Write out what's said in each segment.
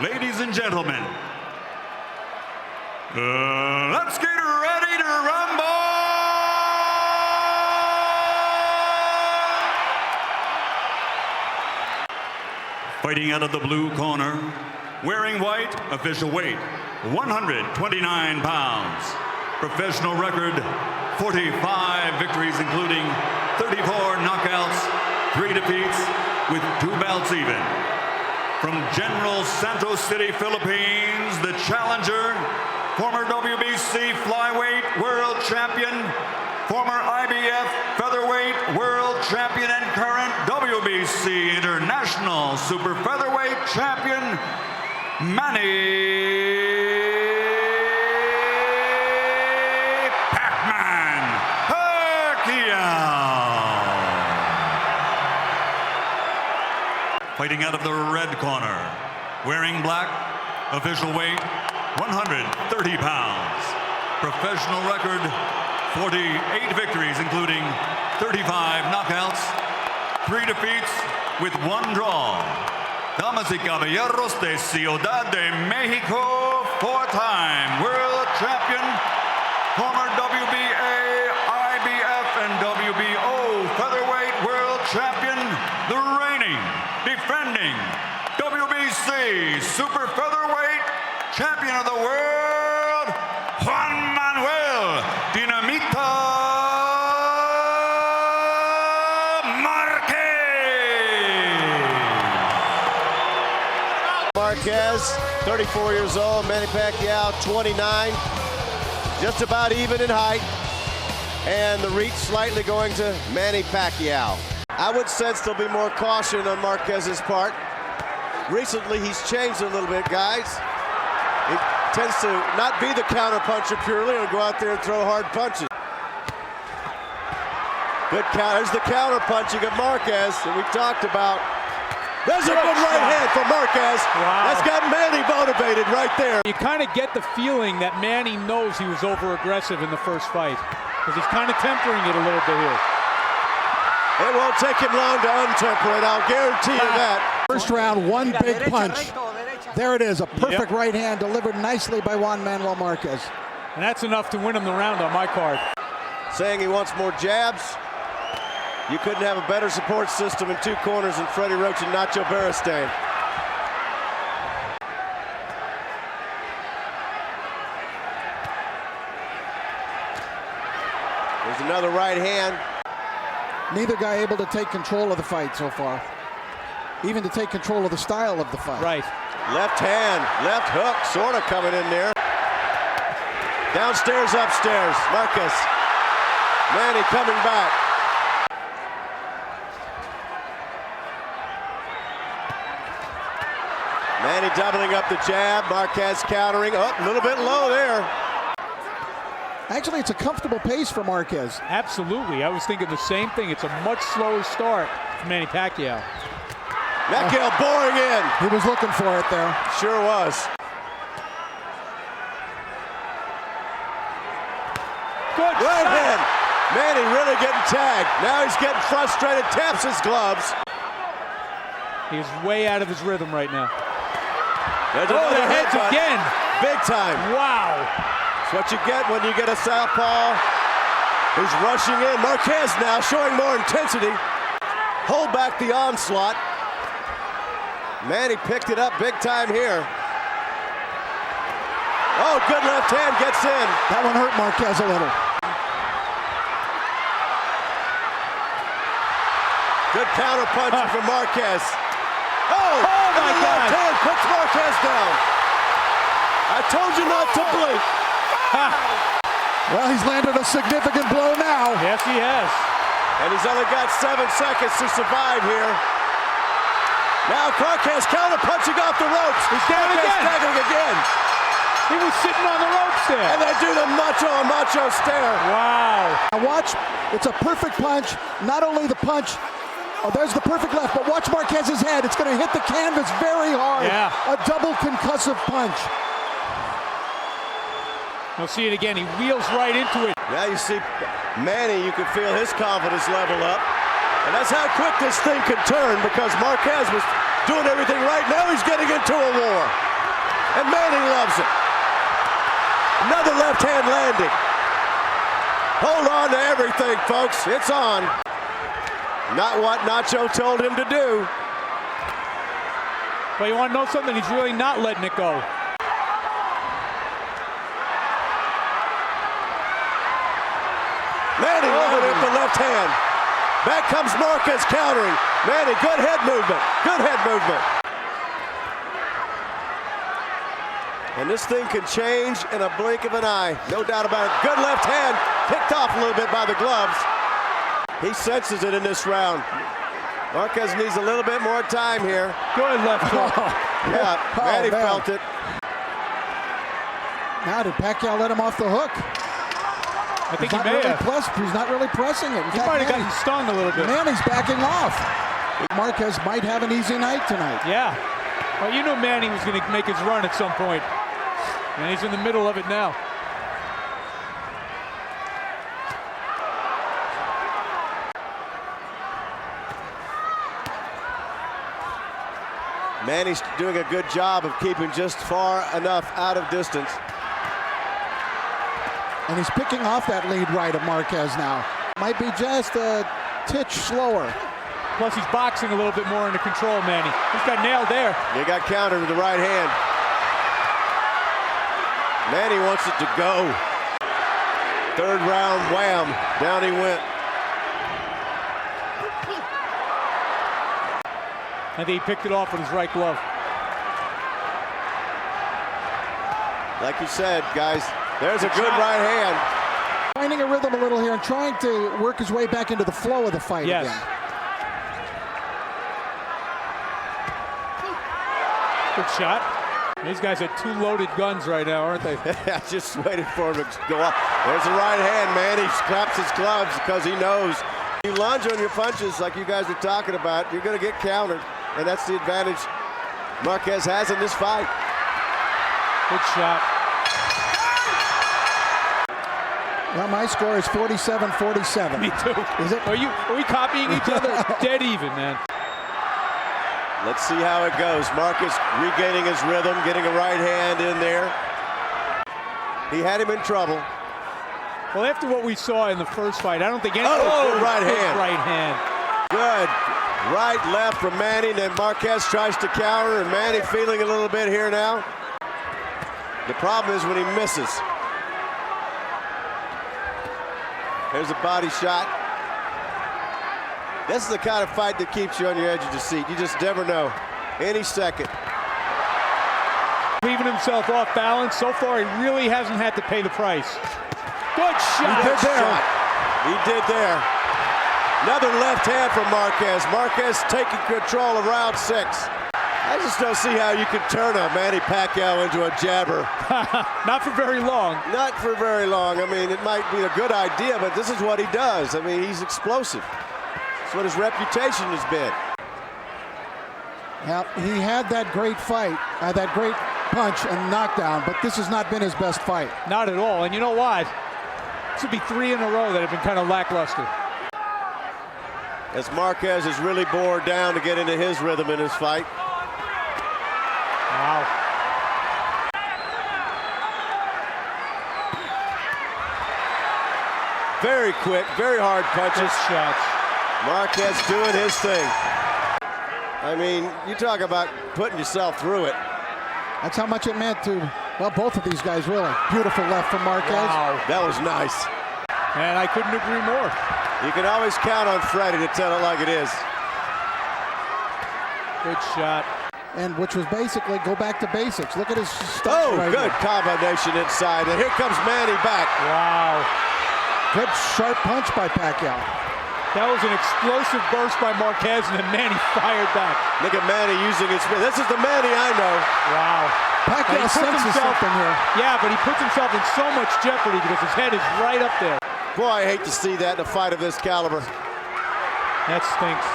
Ladies and gentlemen, let's get ready to rumble! Fighting out of the blue corner, wearing white, official weight, 129 pounds. Professional record, 45 victories, including 34 knockouts, 3 defeats, with 2 bouts even. From General Santos City, Philippines, the challenger, former WBC flyweight world champion, former IBF featherweight world champion, and current WBC international super featherweight champion, Manny Pacquiao. Fighting out of the red corner, wearing black, official weight, 130 pounds. Professional record, 48 victories, including 35 knockouts, 3 defeats, with 1 draw. Damas y caballeros de Ciudad de Mexico, 4-time world champion, former WBA, IBF, and WBO featherweight world champion, the reigning, defending WBC super featherweight champion of the world, Juan Manuel Dinamita Marquez, 34 years old. Manny Pacquiao, 29. Just about even in height. And the reach slightly going to Manny Pacquiao. I would sense there'll be more caution on Marquez's part. Recently, he's changed a little bit, guys. He tends to not be the counter-puncher purely and go out there and throw hard punches. Good counter. There's the counter-punching of Marquez that we talked about. There's a good right hand for Marquez. Wow. That's got Manny motivated right there. You kind of get the feeling that Manny knows he was over-aggressive in the first fight, because he's kind of tempering it a little bit here. It won't take him long to untemper it, I'll guarantee you that. First round, one big punch. There it is, a perfect right hand delivered nicely by Juan Manuel Marquez. And that's enough to win him the round on my card. Saying he wants more jabs. You couldn't have a better support system in 2 corners than Freddie Roach and Nacho Beristain. There's another right hand. Neither guy able to take control of the fight so far. Even to take control of the style of the fight. Right. Left hand, left hook, sort of coming in there. Downstairs, upstairs, Marquez. Manny coming back. Manny doubling up the jab, Marquez countering. Oh, a little bit low there. Actually, it's a comfortable pace for Marquez. Absolutely. I was thinking the same thing. It's a much slower start for Manny Pacquiao. Pacquiao boring in. He was looking for it there. Sure was. Good right shot. hand. Manny really getting tagged. Now he's getting frustrated, taps his gloves. He's way out of his rhythm right now. There's the heads again. Big time. Wow. That's what you get when you get a southpaw who's rushing in. Marquez now showing more intensity. Hold back the onslaught. Manny picked it up big time here. Oh, good left hand gets in. That one hurt Marquez a little. Good counter punching from Marquez. Oh my God. Left hand puts Marquez down. I told you not to blink. Well, he's landed a significant blow now. Yes, he has. And he's only got 7 seconds to survive here. Now Marquez counter punching off the ropes. He's down again. Staggering again. He was sitting on the ropes there. And they do the macho stare. Wow. Now watch, it's a perfect punch. Not only the punch, oh, there's the perfect left, but watch Marquez's head. It's going to hit the canvas very hard. Yeah. A double concussive punch. We'll see it again. He wheels right into it. Now you see Manny, you can feel his confidence level up. And that's how quick this thing can turn, because Marquez was doing everything right. Now he's getting into a war. and Manny loves it. Another left hand landing. Hold on to everything, folks. It's on. Not what Nacho told him to do. But you want to know something? He's really not letting it go. Manny with the left hand. Back comes Marquez countering. Manny, good head movement. Good head movement. And this thing can change in a blink of an eye. No doubt about it. Good left hand. Picked off a little bit by the gloves. He senses it in this round. Marquez needs a little bit more time here. Good left hook. Yeah, Manny felt it. Now did Pacquiao let him off the hook? I think he may have. He's not really pressing it. He might have gotten stung a little bit. Manny's backing off. Marquez might have an easy night tonight. Yeah. Well, you knew Manny was going to make his run at some point. And he's in the middle of it now. Manny's doing a good job of keeping just far enough out of distance. And he's picking off that lead right of Marquez now. Might be just a titch slower. Plus he's boxing a little bit more under control, Manny. He's got nailed there. He got countered with the right hand. Manny wants it to go. Third round, wham, down he went. I think he picked it off with his right glove. Like you said, guys, there's a good right hand. Finding a rhythm a little here and trying to work his way back into the flow of the fight again. Good shot. These guys are two loaded guns right now, aren't they? I just waited for him to go off. There's the right hand, man. He claps his gloves because he knows. You lunge on your punches like you guys are talking about, you're going to get countered. And that's the advantage Marquez has in this fight. Good shot. Well, my score is 47-47. Me too. Is it? Are we copying each other? Dead even, man. Let's see how it goes. Marquez regaining his rhythm, getting a right hand in there. He had him in trouble. Well, after what we saw in the first fight, I don't think any. Good right hand. Right hand. Good. Right, left from Manny, then Marquez tries to counter, and Manny feeling a little bit here now. The problem is when he misses. There's a body shot. This is the kind of fight that keeps you on your edge of your seat. You just never know. Any second. Leaving himself off balance. So far, he really hasn't had to pay the price. Good shot. He did there. He did there. Another left hand from Marquez. Marquez taking control of round 6. I just don't see how you can turn a Manny Pacquiao into a jabber. Not for very long. Not for very long. I mean, it might be a good idea, but this is what he does. I mean, he's explosive. That's what his reputation has been. Yeah, he had that great fight, that great punch and knockdown, but this has not been his best fight. Not at all. And you know what? This would be 3 in a row that have been kind of lackluster. As Marquez is really bored down to get into his rhythm in his fight. Wow. Very quick, very hard punches. Good shots. Marquez doing his thing. I mean, you talk about putting yourself through it. That's how much it meant to, well, both of these guys, really. Beautiful left from Marquez. Wow. That was nice. And I couldn't agree more. You can always count on Freddie to tell it like it is. Good shot. And which was basically go back to basics. Look at his stuff. Oh, right good here. combination inside. And here comes Manny back. Wow. Good sharp punch by Pacquiao. That was an explosive burst by Marquez, and then Manny fired back. Look at Manny using his spin. This is the Manny I know. Wow. Pacquiao senses something here. Yeah, but he puts himself in so much jeopardy because his head is right up there. Boy, I hate to see that in a fight of this caliber. That stinks.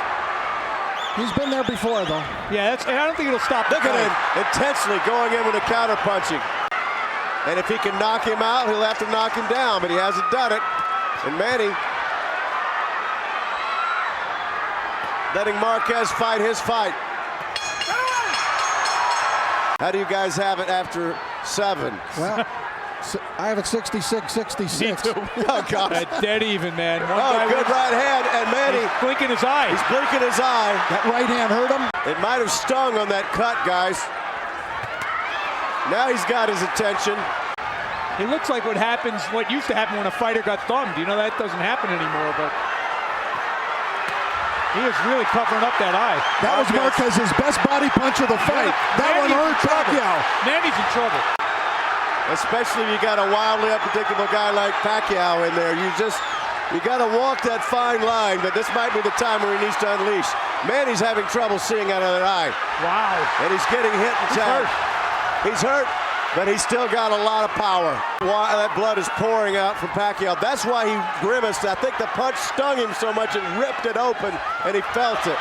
He's been there before, though. Yeah, and I don't think it'll stop. Look at him intensely going in with a counter punching. And if he can knock him out, he'll have to knock him down, but he hasn't done it. And Manny letting Marquez fight his fight. How do you guys have it after 7? Well, I have it 66-66. Me too. Oh, God. Dead even, man. Good right hand, and Manny. He's blinking his eye. He's blinking his eye. That right hand hurt him. It might have stung on that cut, guys. Now he's got his attention. He looks like what used to happen when a fighter got thumbed. You know, that doesn't happen anymore, but he is really covering up that eye. That was Marquez's best body punch of the fight. That one hurt Pacquiao. Manny's in trouble. Especially if you got a wildly unpredictable guy like Pacquiao in there. You got to walk that fine line, but this might be the time where he needs to unleash. Manny's having trouble seeing out of that eye. Wow. And he's getting hit and tagged. He's hurt, but he's still got a lot of power. That blood is pouring out from Pacquiao. That's why he grimaced. I think the punch stung him so much it ripped it open, and he felt it.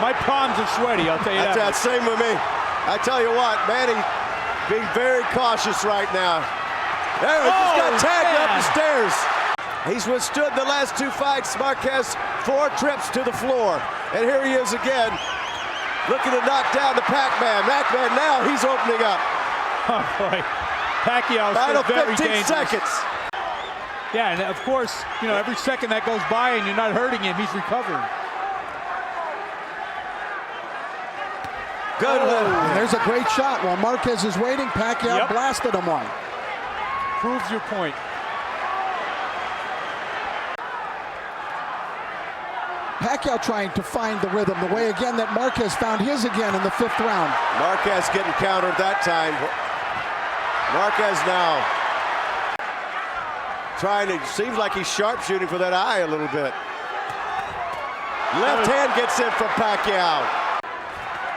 My palms are sweaty, I'll tell you that. That's same with me. I tell you what, Manny being very cautious right now. There, he just got tagged up the stairs. He's withstood the last 2 fights. Marquez 4 trips to the floor. And here he is again, looking to knock down the Pac-Man. Pac-Man now, he's opening up. Oh, boy. Pacquiao's Final very 15 dangerous. seconds. Yeah, and of course, you know, every second that goes by and you're not hurting him, he's recovering. Good. And there's a great shot. While Marquez is waiting, Pacquiao blasted him one. Proves your point. Pacquiao trying to find the rhythm, the way again that Marquez found his again in the 5th round. Marquez getting countered that time. Marquez now seems like he's sharpshooting for that eye a little bit. Left hand gets in from Pacquiao.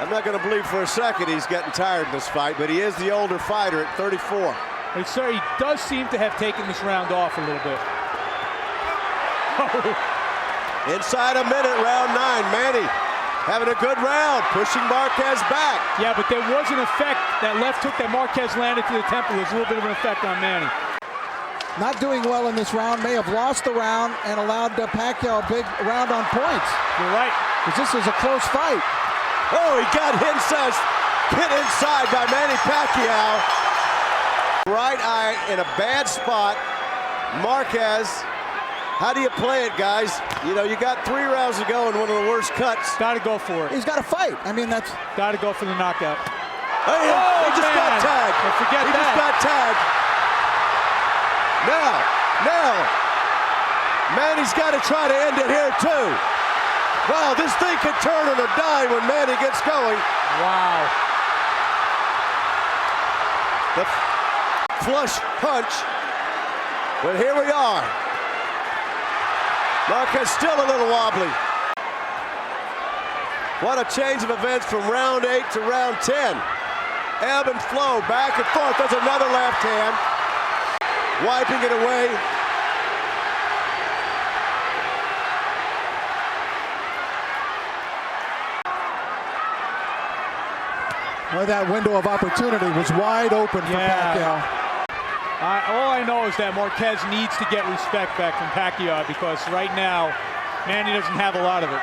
I'm not going to believe for a second he's getting tired in this fight, but he is the older fighter at 34. But sir, he does seem to have taken this round off a little bit. Inside a minute, round 9. Manny having a good round, pushing Marquez back. Yeah, but there was an effect. That left hook that Marquez landed to the temple. There's a little bit of an effect on Manny. Not doing well in this round, may have lost the round and allowed Pacquiao a big round on points. You're right. Because this is a close fight. Oh, he got hit inside by Manny Pacquiao. Right eye in a bad spot. Marquez, how do you play it, guys? You know, you got 3 rounds to go in one of the worst cuts. Got to go for it. He's got to fight. I mean, that's... Got to go for the knockout. He just got tagged. Forget he that. Just got tagged. Now, Manny's got to try to end it here, too. Wow, this thing could turn on a dime when Manny gets going. Wow. The flush punch. But here we are. Marquez still a little wobbly. What a change of events from round 8 to round 10. Ebb and flow, back and forth. There's another left hand. Wiping it away. Well, that window of opportunity was wide open for Pacquiao. All I know is that Marquez needs to get respect back from Pacquiao because right now, Manny doesn't have a lot of it.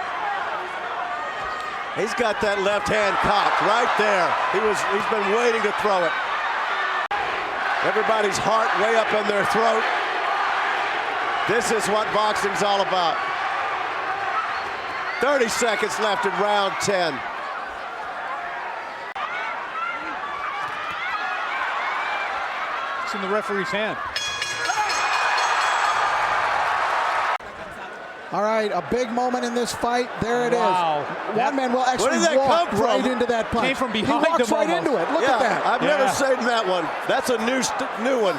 He's got that left hand cocked right there. He's been waiting to throw it. Everybody's heart way up in their throat. This is what boxing's all about. 30 seconds left in round 10. It's in the referee's hand. All right, a big moment in this fight. There it is. Juan Manuel actually walked right into that punch. Came from behind he walks right into it. Look at that. I've never seen that one. That's a new one.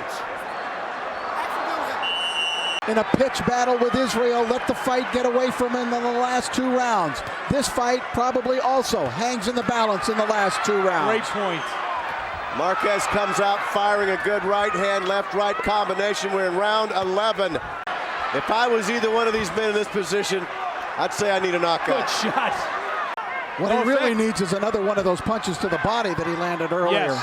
In a pitch battle with Israel, let the fight get away from him in the last 2 rounds. This fight probably also hangs in the balance in the last 2 rounds. Great point. Marquez comes out firing a good right hand, left-right combination. We're in round 11. If I was either one of these men in this position, I'd say I need a knockout. Good shot. What he really needs is another one of those punches to the body that he landed earlier. Yes.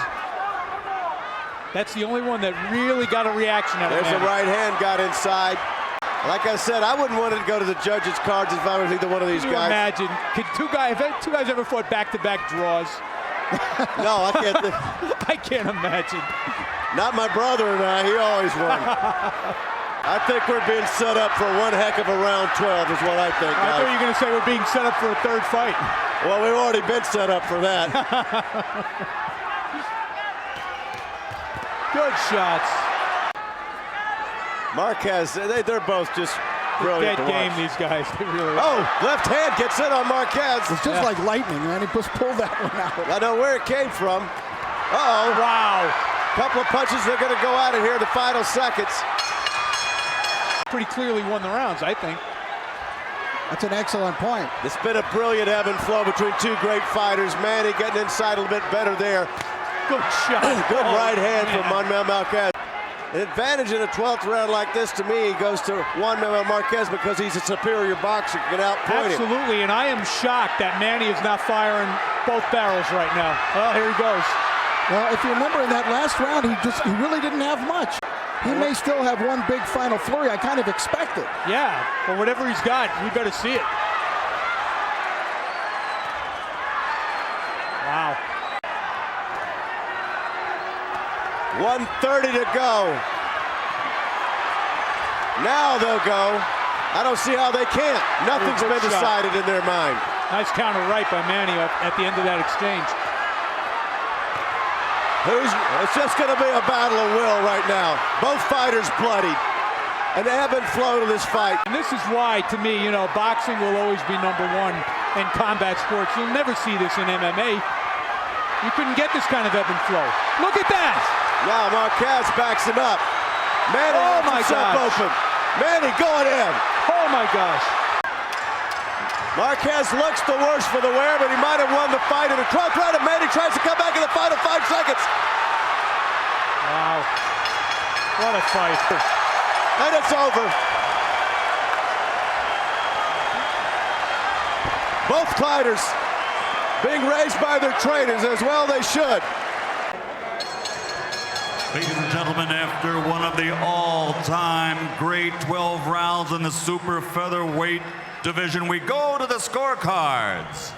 That's the only one that really got a reaction out of him. There's a right hand got inside. Like I said, I wouldn't want it to go to the judges' cards if I was either one of these Can you guys. imagine? Could two guys ever fought back-to-back draws? No, I can't. I can't imagine. Not my brother and I. He always won. I think we're being set up for one heck of a round 12 is what I think, I thought guys. you were going to say we're being set up for a third fight. Well, we've already been set up for that. Good shots. Marquez, they're both just brilliant Dead to game, watch. these guys. They really are. Oh, left hand gets in on Marquez. It's just like lightning, man. He just pulled that one out. I know where it came from. Uh-oh. Wow. Couple of punches, they're going to go at it here in the final seconds. Pretty clearly won the rounds, I think. That's an excellent point. It's been a brilliant ebb and flow between two great fighters. Manny getting inside a little bit better there. Good shot. Good right hand man. from Juan Manuel Marquez. An advantage in a 12th round like this, to me, goes to Juan Manuel Marquez because he's a superior boxer, can outpoint him. Absolutely, and I am shocked that Manny is not firing both barrels right now. Oh, here he goes. Well, if you remember in that last round, he really didn't have much. He may still have one big final flurry. I kind of expect it. Yeah, but whatever he's got, we better see it. Wow. 1:30 to go. Now they'll go. I don't see how they can't. Nothing's Good been shot. decided in their mind. Nice counter right by Manny at the end of that exchange. It's just going to be a battle of will right now. Both fighters bloodied. An ebb and flow to this fight. And this is why, to me, boxing will always be number one in combat sports. You'll never see this in MMA. You couldn't get this kind of ebb and flow. Look at that! Now Marquez backs him up. Manny lets himself open. Manny going in. Oh my gosh. Marquez looks the worse for the wear, but he might have won the fight in the 12th round, and Manny tries to come back in the final 5 seconds. Wow. What a fight. And it's over. Both fighters being raised by their trainers, as well they should. Ladies and gentlemen, after one of the all-time great 12 rounds in the super featherweight division, we go to the scorecards.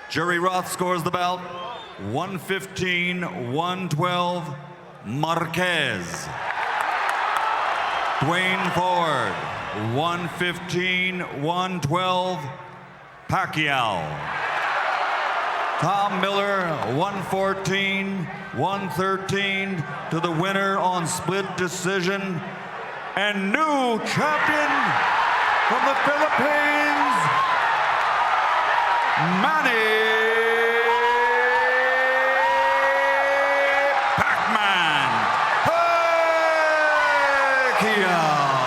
Jerry Roth scores the bout 115-112 Marquez. Dwayne Ford 115-112 Pacquiao. Tom Miller 114-113 to the winner on split decision. And new champion from the Philippines, Manny Pacquiao.